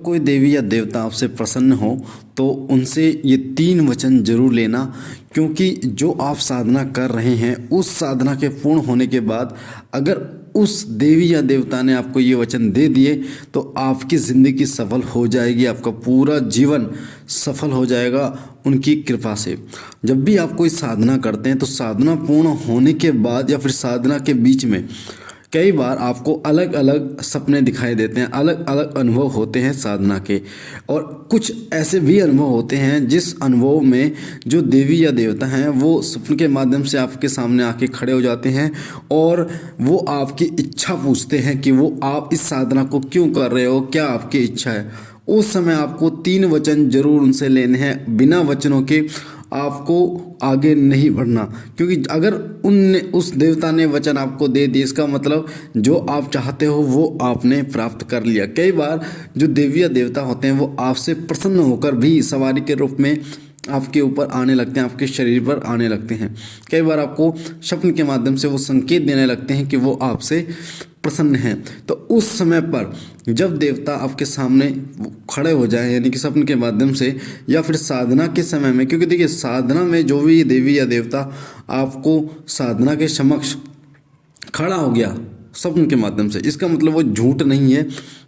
कोई देवी या देवता आपसे प्रसन्न हो तो उनसे ये 3 वचन जरूर लेना, क्योंकि जो आप साधना कर रहे हैं उस साधना के पूर्ण होने के बाद अगर उस देवी या देवता ने आपको ये वचन दे दिए तो आपकी ज़िंदगी सफल हो जाएगी, आपका पूरा जीवन सफल हो जाएगा उनकी कृपा से। जब भी आप कोई साधना करते हैं तो साधना पूर्ण होने के बाद या फिर साधना के बीच में कई बार आपको अलग अलग सपने दिखाई देते हैं, अलग अलग अनुभव होते हैं साधना के। और कुछ ऐसे भी अनुभव होते हैं जिस अनुभव में जो देवी या देवता हैं वो सपने के माध्यम से आपके सामने आके खड़े हो जाते हैं और वो आपकी इच्छा पूछते हैं कि वो आप इस साधना को क्यों कर रहे हो, क्या आपकी इच्छा है। उस समय आपको 3 वचन जरूर उनसे लेने हैं, बिना वचनों के आपको आगे नहीं बढ़ना। क्योंकि अगर उस देवता ने वचन आपको दे दिए इसका मतलब जो आप चाहते हो वो आपने प्राप्त कर लिया। कई बार जो देवी या देवता होते हैं वो आपसे प्रसन्न होकर भी सवारी के रूप में आपके ऊपर आने लगते हैं, आपके शरीर पर आने लगते हैं। कई बार आपको स्वप्न के माध्यम से वो संकेत देने लगते हैं कि वो आपसे प्रसन्न हैं। तो उस समय पर जब देवता आपके सामने खड़े हो जाए, यानी कि स्वप्न के माध्यम से या फिर साधना के समय में, क्योंकि देखिए साधना में जो भी देवी या देवता आपको साधना के समक्ष खड़ा हो गया स्वप्न के माध्यम से, इसका मतलब वो झूठ नहीं है,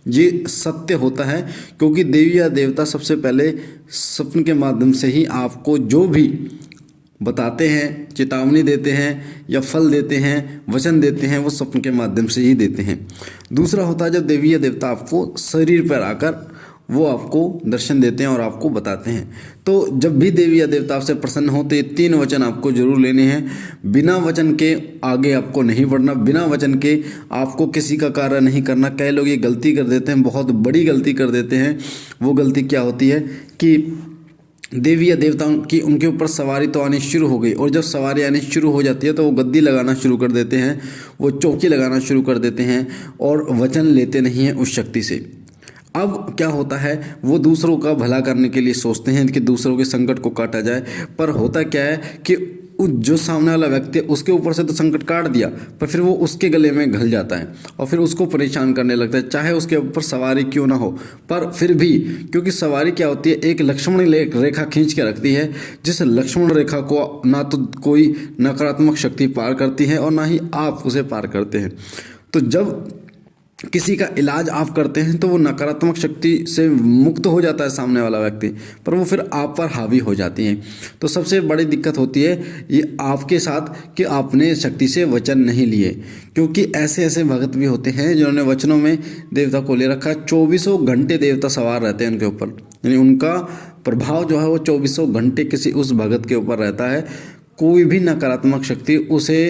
ये सत्य होता है। क्योंकि देवी या देवता सबसे पहले स्वप्न के माध्यम से ही आपको जो भी बताते हैं, चेतावनी देते हैं या फल देते हैं, वचन देते हैं, वो स्वप्न के माध्यम से ही देते हैं। दूसरा होता है जब देवी या देवता आपको शरीर पर आकर वो आपको दर्शन देते हैं और आपको बताते हैं। तो जब भी देवी या देवता आपसे प्रसन्न हो तो ये 3 वचन आपको जरूर लेने हैं। बिना वचन के आगे आपको नहीं बढ़ना, बिना वचन के आपको किसी का कार्य नहीं करना। कई लोग ये गलती कर देते हैं, बहुत बड़ी गलती कर देते हैं। वो गलती क्या होती है कि देवी या देवताओं की उनके ऊपर सवारी तो आनी शुरू हो गई, और जब सवारी आनी शुरू हो जाती है तो वो गद्दी लगाना शुरू कर देते हैं, वो चौकी लगाना शुरू कर देते हैं और वचन लेते नहीं हैं उस शक्ति से। अब क्या होता है, वो दूसरों का भला करने के लिए सोचते हैं कि दूसरों के संकट को काटा जाए, पर होता क्या है कि जो सामने वाला व्यक्ति है उसके ऊपर से तो संकट काट दिया, पर फिर वो उसके गले में घल जाता है और फिर उसको परेशान करने लगता है, चाहे उसके ऊपर सवारी क्यों ना हो। पर फिर भी क्योंकि सवारी क्या होती है, एक लक्ष्मण रेखा खींच के रखती है, जिस लक्ष्मण रेखा को ना तो कोई नकारात्मक शक्ति पार करती है और ना ही आप उसे पार करते हैं। तो जब किसी का इलाज आप करते हैं तो वो नकारात्मक शक्ति से मुक्त हो जाता है सामने वाला व्यक्ति, पर वो फिर आप पर हावी हो जाती हैं। तो सबसे बड़ी दिक्कत होती है ये आपके साथ कि आपने शक्ति से वचन नहीं लिए। क्योंकि ऐसे ऐसे भगत भी होते हैं जिन्होंने वचनों में देवता को ले रखा है। 24 घंटे देवता सवार रहते हैं उनके ऊपर, यानी उनका प्रभाव जो है वो 24 घंटे किसी उस भगत के ऊपर रहता है। कोई भी नकारात्मक शक्ति उसे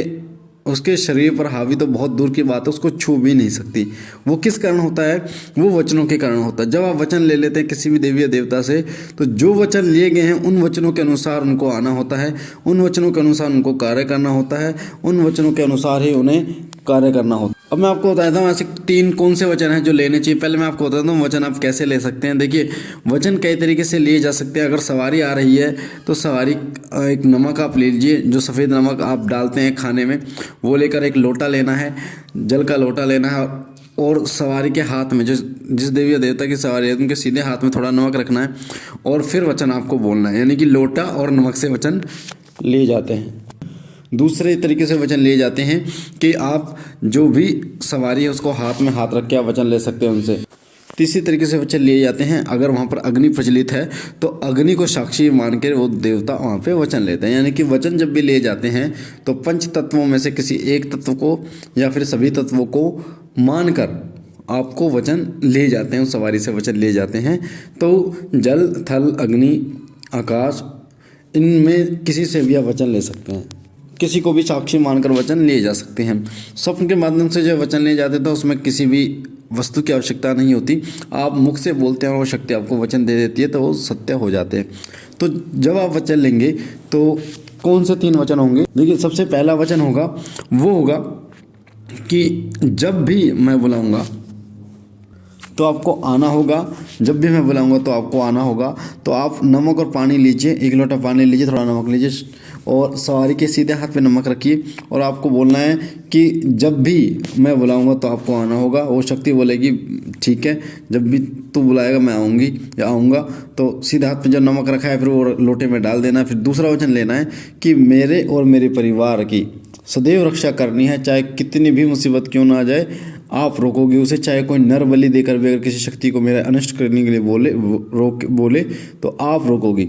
उसके शरीर पर हावी तो बहुत दूर की बात है, उसको छू भी नहीं सकती। वो किस कारण होता है, वो वचनों के कारण होता है। जब आप वचन ले लेते हैं किसी भी देवी या देवता से तो जो वचन लिए गए हैं उन वचनों के अनुसार उनको आना होता है, उन वचनों के अनुसार उनको कार्य करना होता है, उन वचनों के अनुसार ही उन्हें कार्य करना होता है। अब मैं आपको बताता हूँ ऐसे 3 कौन से वचन हैं जो लेने चाहिए। पहले मैं आपको बताता हूँ वचन आप कैसे ले सकते हैं। देखिए वचन कई तरीके से लिए जा सकते हैं। अगर सवारी आ रही है तो सवारी एक नमक आप ले लीजिए, जो सफ़ेद नमक आप डालते हैं खाने में, वो लेकर एक लोटा लेना है, जल का लोटा लेना है और सवारी के हाथ में जिस देवी या देवता की सवारी है उनके सीधे हाथ में थोड़ा नमक रखना है और फिर वचन आपको बोलना है। यानी कि लोटा और नमक से वचन लिए जाते हैं। दूसरे तरीके से वचन लिए जाते हैं कि आप जो भी सवारी है उसको हाथ में हाथ रख के आप वचन ले सकते हैं उनसे। तीसरी तरीके से वचन लिए जाते हैं, अगर वहाँ पर अग्नि प्रचलित है तो अग्नि को साक्षी मान कर वो देवता वहाँ पे वचन लेते हैं। यानी कि वचन जब भी लिए जाते हैं तो 5 तत्वों में से किसी एक तत्व को या फिर सभी तत्वों को मानकर आपको वचन ले जाते हैं, उस सवारी से वचन लिए जाते हैं। तो जल, थल, अग्नि, आकाश, इनमें किसी से भी आप वचन ले सकते हैं, किसी को भी साक्षी मानकर वचन लिए जा सकते हैं। स्वप्न के माध्यम से जो वचन लिए जाते हैं तो उसमें किसी भी वस्तु की आवश्यकता नहीं होती, आप मुख से बोलते हैं और वो शक्ति आपको वचन दे देती है, तो वो सत्य हो जाते हैं। तो जब आप वचन लेंगे तो कौन से 3 वचन होंगे? देखिए सबसे पहला वचन होगा वो होगा कि जब भी मैं बुलाऊंगा तो आपको आना होगा, जब भी मैं बुलाऊंगा तो आपको आना होगा। तो आप नमक और पानी लीजिए, 1 लोटा पानी लीजिए, थोड़ा नमक लीजिए और सवारी के सीधे हाथ पे नमक रखिए और आपको बोलना है कि जब भी मैं बुलाऊंगा तो आपको आना होगा। वो शक्ति बोलेगी ठीक है, जब भी तू बुलाएगा मैं आऊँगी या आऊँगा। तो सीधे हाथ पे जो नमक रखा है फिर वो लोटे में डाल देना। फिर दूसरा वचन लेना है कि मेरे और मेरे परिवार की सदैव रक्षा करनी है, चाहे कितनी भी मुसीबत क्यों ना आ जाए आप रोकोगे उसे। चाहे कोई नर बलि देकर भी अगर किसी शक्ति को मेरा अनिष्ट करने के लिए बोले तो आप रोकोगी।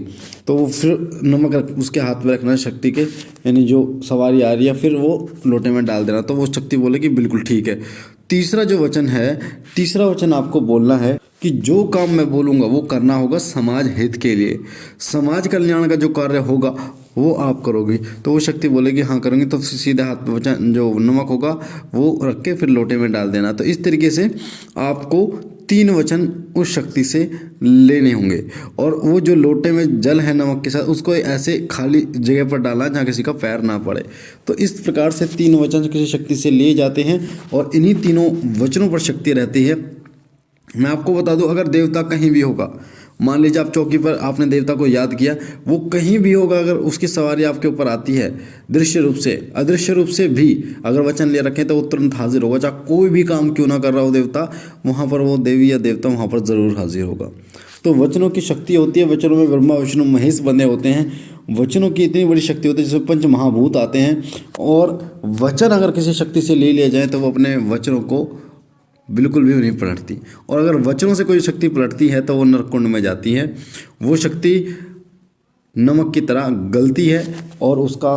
तो वो फिर नमक उसके हाथ में रखना शक्ति के, यानी जो सवारी आ रही है, फिर वो लोटे में डाल देना। तो वो शक्ति बोलेगी बिल्कुल ठीक है। तीसरा जो वचन है, तीसरा वचन आपको बोलना है कि जो काम मैं बोलूँगा वो करना होगा समाज हित के लिए, समाज कल्याण का जो कार्य होगा वो आप करोगी। तो वो शक्ति बोलेगी हाँ करूँगी। तो सीधे हाथ पे वचन जो नमक होगा वो रख के फिर लोटे में डाल देना। तो इस तरीके से आपको 3 वचन उस शक्ति से लेने होंगे। और वो जो लोटे में जल है नमक के साथ उसको ऐसे खाली जगह पर डालना जहाँ किसी का पैर ना पड़े। तो इस प्रकार से 3 वचन किसी शक्ति से लिए जाते हैं और इन्हीं तीनों वचनों पर शक्ति रहती है। मैं आपको बता दूं, अगर देवता कहीं भी होगा, मान लीजिए आप चौकी पर आपने देवता को याद किया, वो कहीं भी होगा, अगर उसकी सवारी आपके ऊपर आती है दृश्य रूप से अदृश्य रूप से भी अगर वचन ले रखें तो वो तुरंत हाजिर होगा। चाहे कोई भी काम क्यों ना कर रहा हो देवता, वहाँ पर वो देवी या देवता वहाँ पर ज़रूर हाजिर होगा। तो वचनों की शक्ति होती है। वचनों में ब्रह्मा विष्णु महेश बंधे होते हैं। वचनों की इतनी बड़ी शक्ति होती है जिसमें पंच महाभूत आते हैं। और वचन अगर किसी शक्ति से ले लिया जाए तो वो अपने वचनों को बिल्कुल भी नहीं पलटती। और अगर वचनों से कोई शक्ति पलटती है तो वो नरकुंड में जाती है। वो शक्ति नमक की तरह गलती है और उसका